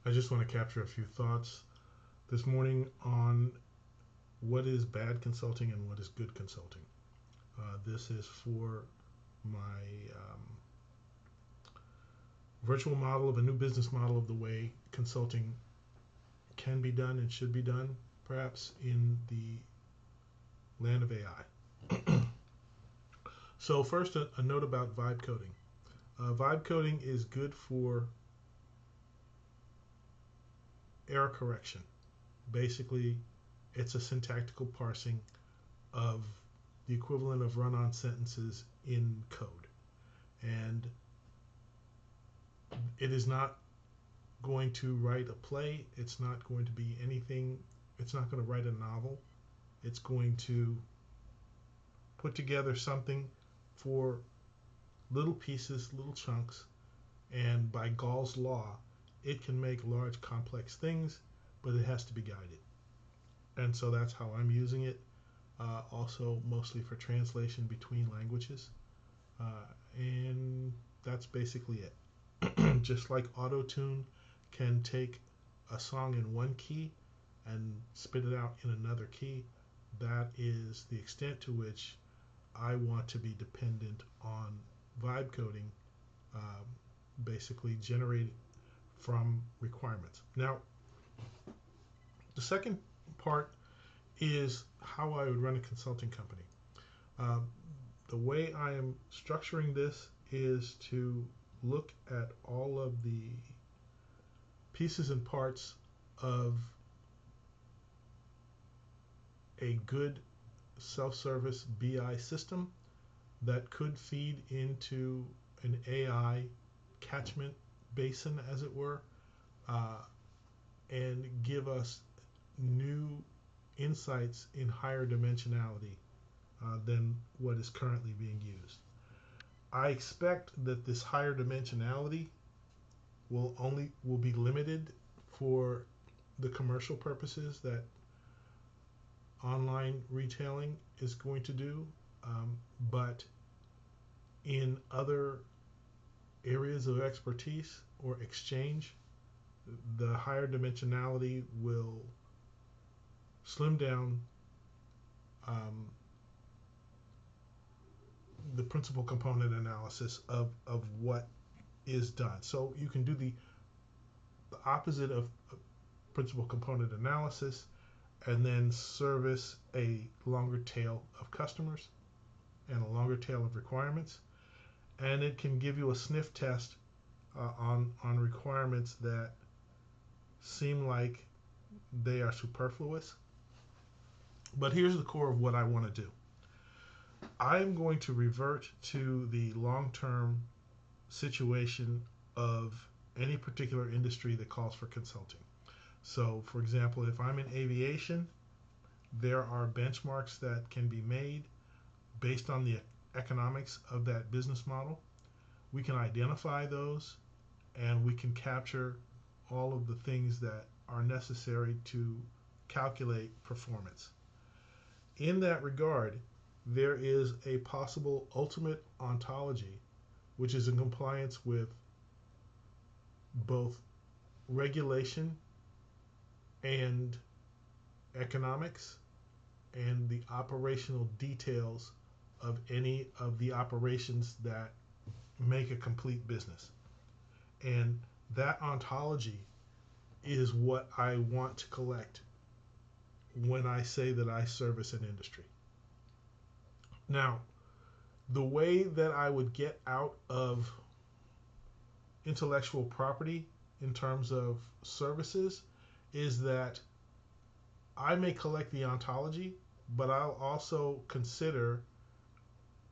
I just want to capture a few thoughts this morning on what is bad consulting and what is good consulting. This is for my virtual model of a new business model of the way consulting can be done and should be done, perhaps in the land of AI. So, first, a note about vibe coding. Vibe coding is good for error correction. Basically, it's a syntactical parsing of the equivalent of run on sentences in code. And it is not going to write a play, it's not going to be anything, it's not going to write a novel. It's going to put together something for little pieces, little chunks, and by Gall's law, it can make large complex things, but it has to be guided. And so that's how I'm using it. Also, mostly for translation between languages. And that's basically it. Just like auto-tune can take a song in one key and spit it out in another key, that is the extent to which I want to be dependent on vibe coding, um, basically generated from requirements. Now, the second part is how I would run a consulting company. Um, the way I am structuring this is to look at all of the pieces and parts of a good self-service BI system that could feed into an AI catchment basin, as it were, uh, and give us new insights in higher dimensionality than what is currently being used. I expect that this higher dimensionality will be limited for the commercial purposes that online retailing is going to do, but in other areas of expertise or exchange, the higher dimensionality will slim down the principal component analysis of what is done. So you can do the opposite of principal component analysis and then service a longer tail of customers and a longer tail of requirements. And it can give you a sniff test on requirements that seem like they are superfluous. But here's the core of what I want to do. I'm going to revert to the long-term situation of any particular industry that calls for consulting. So, for example, if I'm in aviation, there are benchmarks that can be made based on the economics of that business model. We can identify those and we can capture all of the things that are necessary to calculate performance. In that regard, there is a possible ultimate ontology which is in compliance with both regulation and economics and the operational details of any of the operations that make a complete business. And that ontology is what I want to collect when I say that I service an industry. Now, the way that I would get out of intellectual property in terms of services is that I may collect the ontology, but I'll also consider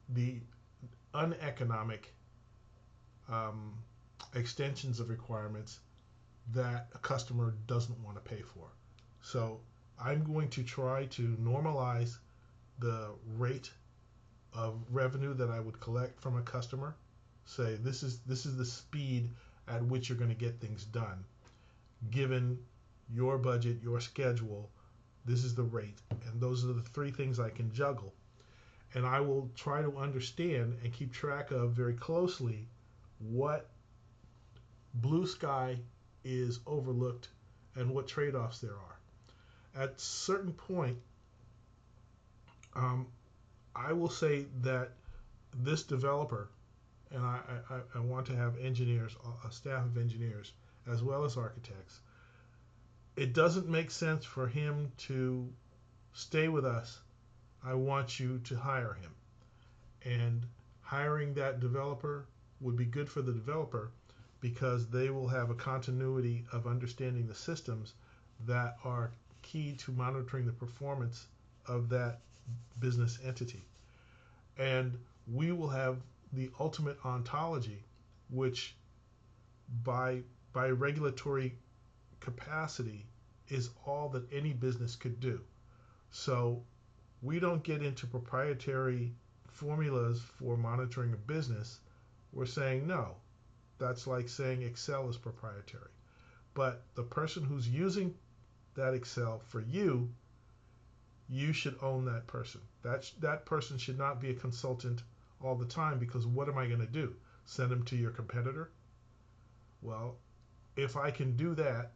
the uneconomic um, extensions of requirements that a customer doesn't want to pay for. So I'm going to try to normalize the rate of revenue that I would collect from a customer. Say this is the speed at which you're going to get things done. Given your budget, your schedule, this is the rate. And those are the three things I can juggle. And I will try to understand and keep track of very closely what blue sky is overlooked and what trade-offs there are. At a certain point, um, I will say that this developer, and I want to have engineers, a staff of engineers, as well as architects. It doesn't make sense for him to stay with us. I want you to hire him. And hiring that developer would be good for the developer because they will have a continuity of understanding the systems that are key to monitoring the performance of that business entity. And we will have the ultimate ontology, which by regulatory capacity is all that any business could do. So we don't get into proprietary formulas for monitoring a business. We're saying no. That's like saying Excel is proprietary. But the person who's using that Excel for you, you should own that person. That person should not be a consultant all the time because what am I going to do? Send them to your competitor? Well, if I can do that,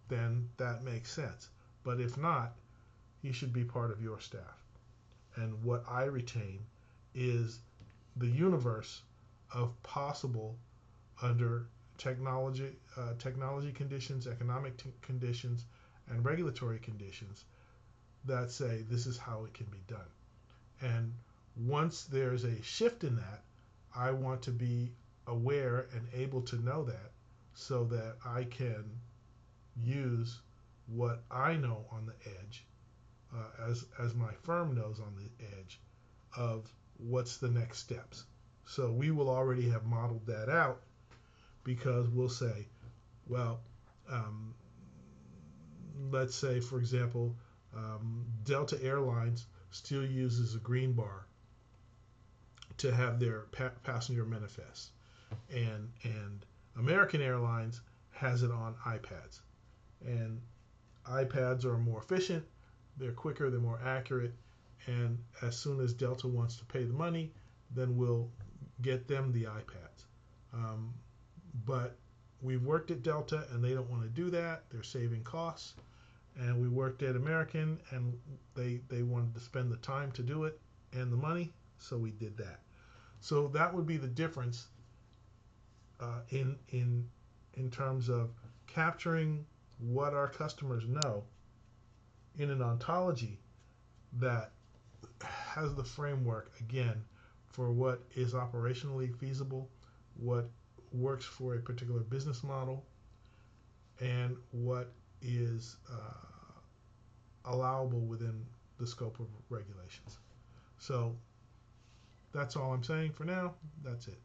then that makes sense. But if not, he should be part of your staff. And what I retain is the universe of possible under technology conditions, economic conditions, and regulatory conditions that say this is how it can be done. And once there's a shift in that, I want to be aware and able to know that so that I can use what I know on the edge, as my firm knows on the edge, of what's the next steps. So we will already have modeled that out because we'll say, well, let's say, for example, Delta Airlines still uses a green bar to have their passenger manifest, and American Airlines has it on iPads, and iPads are more efficient, they're quicker, they're more accurate, and as soon as Delta wants to pay the money, then we'll get them the iPads. But we've worked at Delta and they don't want to do that. They're saving costs. And we worked at American and they wanted to spend the time to do it and the money, so we did that. So that would be the difference in terms of capturing what our customers know in an ontology that has the framework again for what is operationally feasible, what works for a particular business model, and what is allowable within the scope of regulations. So that's all I'm saying for now. That's it.